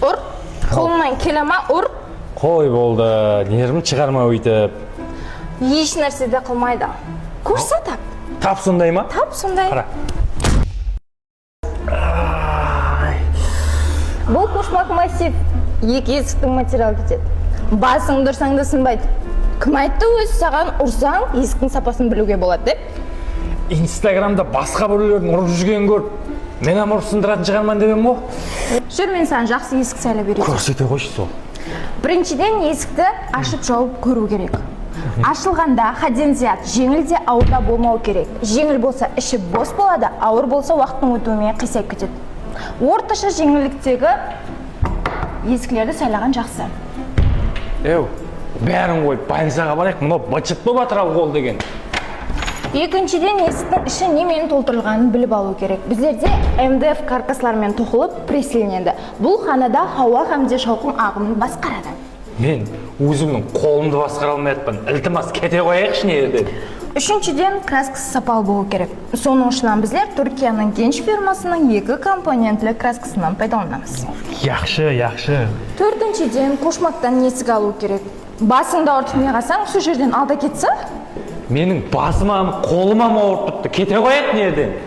Ұр. Қолыңнан келе ма, ұр. Қой болды, нервім шығарма өйтіп. Еш нәрсе де қылмайды. Көрсе тап. Тап сондай ма? Тап сондай. Қара. Бұл кошмак массив. Екі есіктің материал кетеді. Басың дұрсаң да сынбайды. Кім айтты өзі саған ұрсаң, есіктің сапасын білуге болады деп? Инстаграмда басқа біреулердің ұрып жүрген көріп, мен ұрсындыратын шығарман деп ем ғой? Жүр, мен саған жақсы есік сайлап берейін. Көрсете қойшы сол. Біріншіден есікті ашып жауып көру керек. Ашылғанда ходен-зият жеңіл де ауыр да болмау керек. Жеңіл болса іші бос болады, ауыр болса уақыттың өтуімен қисайып кетеді. Орташа жеңілдіктегі есіклерді сайлаған жақсы. Бәрін қойып больницаға барайық, мынау быт-шыт болып жатыр ал қол деген. Екіншіден есіктің іші немен толтырылғанын біліп алу керек. Біздерде МДФ каркаслармен тоқылып пресленеді. Бұл ханада хауа хамде шауқын ағымын басқарады. Мен өзімнің қолымды басқара алмайатпын. Ілтимас кете қояйықшы не жерден. Үшіншіден краскасы сапалы болу керек. Соның ұшынан біздер Түркияның Genç фирмасының 2 компонентлі краскасынан пайдаланамыз. Яқшы. Төртіншіден кошмактан есік алу керек. Басыңда ауыртып не қалсаң, сол жерден алда кетсе? Менің басыма, қолыма ауырып бітті. Кете қояйық не жерден.